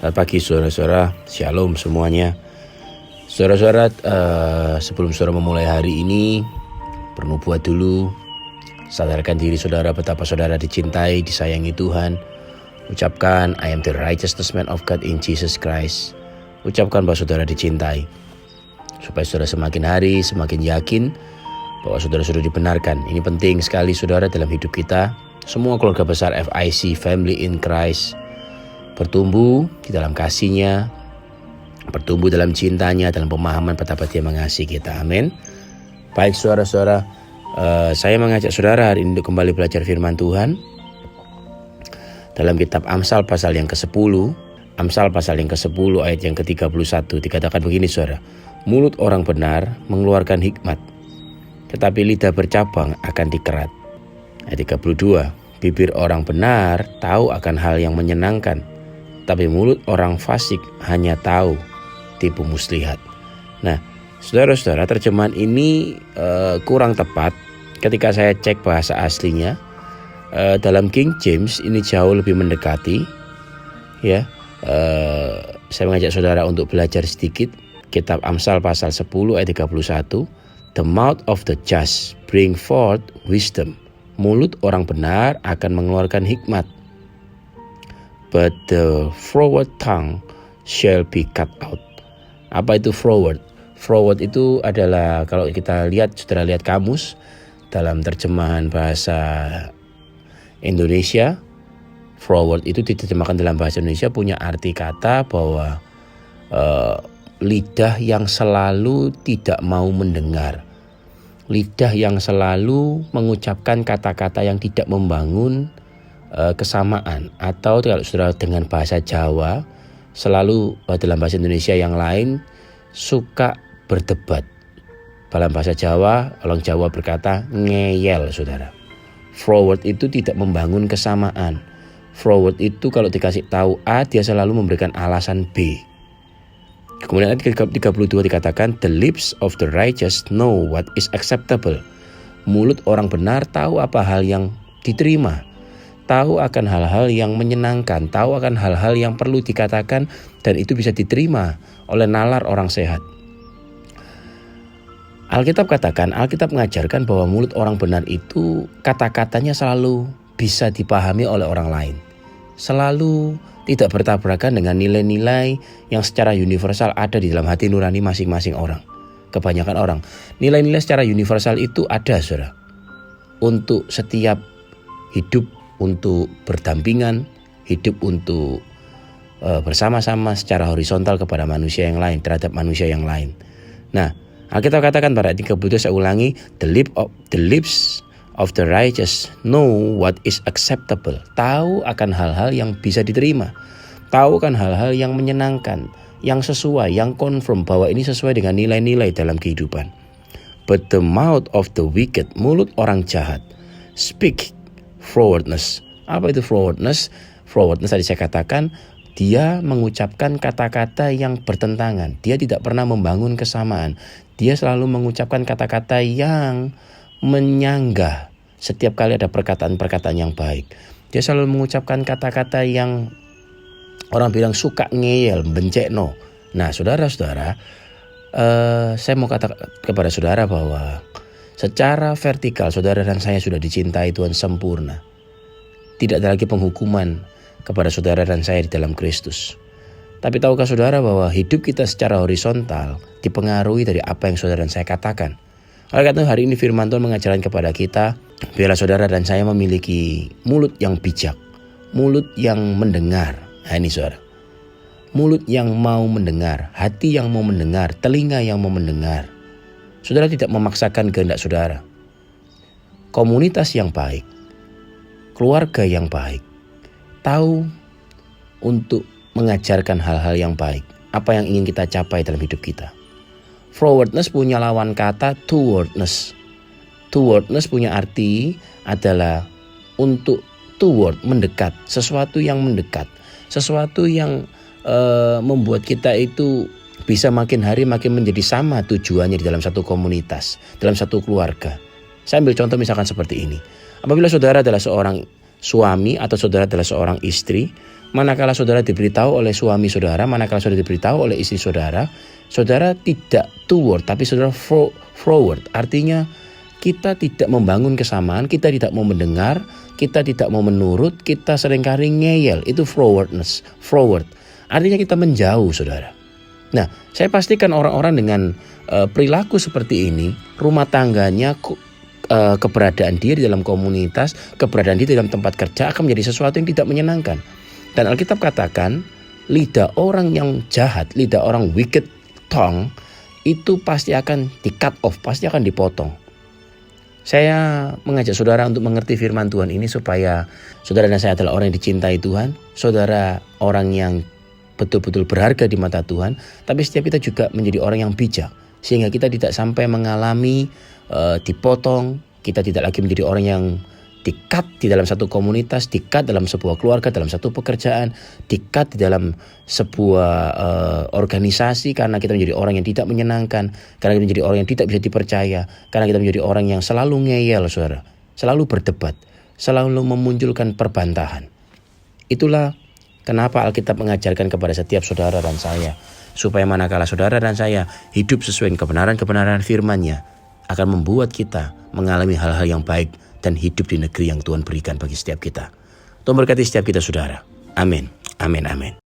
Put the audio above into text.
Selamat pagi saudara-saudara, shalom semuanya. Saudara-saudara, sebelum saudara memulai hari ini, perlu buat dulu, sadarkan diri saudara betapa saudara dicintai, disayangi Tuhan. Ucapkan, I am the righteousness man of God in Jesus Christ. Ucapkan bahwa saudara dicintai, supaya saudara semakin hari semakin yakin bahwa saudara sudah dibenarkan. Ini penting sekali saudara dalam hidup kita. Semua keluarga besar FIC, Family in Christ, bertumbuh di dalam kasih-Nya, bertumbuh dalam cintanya, dalam pemahaman betapa Dia mengasihi kita. Amin. Baik saudara-saudara, saya mengajak saudara hari ini untuk kembali belajar firman Tuhan dalam kitab Amsal pasal yang ke-10. Amsal pasal yang ke-10 ayat yang ke-31 dikatakan begini saudara. Mulut orang benar mengeluarkan hikmat, tetapi lidah bercabang akan dikerat. Ayat 32, bibir orang benar tahu akan hal yang menyenangkan, tapi mulut orang fasik hanya tahu tipu muslihat. Nah, saudara-saudara, terjemahan ini kurang tepat ketika saya cek bahasa aslinya. Dalam King James ini jauh lebih mendekati. Ya, saya mengajak saudara untuk belajar sedikit kitab Amsal pasal 10 ayat 31. The mouth of the just bring forth wisdom. Mulut orang benar akan mengeluarkan hikmat, but the froward tongue shall be cut out. Apa itu froward? Froward itu adalah, kalau kita lihat, saudara lihat kamus dalam terjemahan bahasa Indonesia, froward itu diterjemahkan dalam bahasa Indonesia punya arti kata bahwa lidah yang selalu tidak mau mendengar, lidah yang selalu mengucapkan kata-kata yang tidak membangun kesamaan. Atau kalau saudara dengan bahasa Jawa, selalu dalam bahasa Indonesia yang lain suka berdebat. Dalam bahasa Jawa, orang Jawa berkata ngeyel saudara. Froward itu tidak membangun kesamaan. Froward itu kalau dikasih tahu A, dia selalu memberikan alasan B. Kemudian ayat 32 dikatakan, the lips of the righteous know what is acceptable. Mulut orang benar tahu apa hal yang diterima, tahu akan hal-hal yang menyenangkan, tahu akan hal-hal yang perlu dikatakan dan itu bisa diterima oleh nalar orang sehat. Alkitab mengajarkan bahwa mulut orang benar itu kata-katanya selalu bisa dipahami oleh orang lain, selalu tidak bertabrakan dengan nilai-nilai yang secara universal ada di dalam hati nurani masing-masing orang. Kebanyakan orang, nilai-nilai secara universal itu ada saudara, untuk setiap hidup, untuk berdampingan, hidup untuk bersama-sama secara horizontal kepada manusia yang lain, terhadap manusia yang lain. Nah, Alkitab katakan pada ayat 32, saya ulangi, the lips of the righteous know what is acceptable. Tahu akan hal-hal yang bisa diterima, tahu akan hal-hal yang menyenangkan, yang sesuai, yang confirm bahwa ini sesuai dengan nilai-nilai dalam kehidupan. But the mouth of the wicked, mulut orang jahat, speak frowardness. Apa itu frowardness? Frowardness tadi saya katakan, dia mengucapkan kata-kata yang bertentangan. Dia tidak pernah membangun kesamaan. Dia selalu mengucapkan kata-kata yang menyanggah setiap kali ada perkataan-perkataan yang baik. Dia selalu mengucapkan kata-kata yang orang bilang suka ngeyel, bencekno. Nah saudara-saudara, saya mau kata kepada saudara bahwa secara vertikal saudara dan saya sudah dicintai Tuhan sempurna. Tidak ada lagi penghukuman kepada saudara dan saya di dalam Kristus. Tapi tahukah saudara bahwa hidup kita secara horizontal dipengaruhi dari apa yang saudara dan saya katakan. Oleh karena itu hari ini firman Tuhan mengajarkan kepada kita, biarlah saudara dan saya memiliki mulut yang bijak, mulut yang mendengar. Nah ini saudara, mulut yang mau mendengar, hati yang mau mendengar, telinga yang mau mendengar. Saudara tidak memaksakan kehendak saudara. Komunitas yang baik, keluarga yang baik, tahu untuk mengajarkan hal-hal yang baik, apa yang ingin kita capai dalam hidup kita. Frowardness punya lawan kata towardness. Towardness punya arti adalah untuk toward, mendekat, sesuatu yang mendekat, sesuatu yang membuat kita itu bisa makin hari makin menjadi sama tujuannya di dalam satu komunitas, dalam satu keluarga. Saya ambil contoh misalkan seperti ini. Apabila saudara adalah seorang suami atau saudara adalah seorang istri, Manakala saudara diberitahu oleh suami saudara, manakala saudara diberitahu oleh istri saudara, saudara tidak toward tapi saudara forward. Artinya kita tidak membangun kesamaan, kita tidak mau mendengar, kita tidak mau menurut, kita seringkali ngeyel. Itu forwardness, forward. Artinya kita menjauh, saudara. Nah, saya pastikan orang-orang dengan perilaku seperti ini, rumah tangganya, keberadaan dia di dalam komunitas, keberadaan dia di dalam tempat kerja akan menjadi sesuatu yang tidak menyenangkan. Dan Alkitab katakan, lidah orang yang jahat, lidah orang wicked tongue, itu pasti akan di-cut off, pasti akan dipotong. Saya mengajak saudara untuk mengerti firman Tuhan ini supaya saudara dan saya adalah orang yang dicintai Tuhan, saudara orang yang betul-betul berharga di mata Tuhan, tapi setiap kita juga menjadi orang yang bijak, sehingga kita tidak sampai mengalami dipotong, kita tidak lagi menjadi orang yang di-cut di dalam satu komunitas, di-cut dalam sebuah keluarga, dalam satu pekerjaan, di-cut di dalam sebuah organisasi karena kita menjadi orang yang tidak menyenangkan, karena kita menjadi orang yang tidak bisa dipercaya, karena kita menjadi orang yang selalu ngeyel, saudara, selalu berdebat, selalu memunculkan perbantahan. Itulah kenapa Alkitab mengajarkan kepada setiap saudara dan saya, supaya manakala saudara dan saya hidup sesuai kebenaran-kebenaran firman-Nya, akan membuat kita mengalami hal-hal yang baik dan hidup di negeri yang Tuhan berikan bagi setiap kita. Tuhan berkati setiap kita, saudara. Amin. Amin. Amin.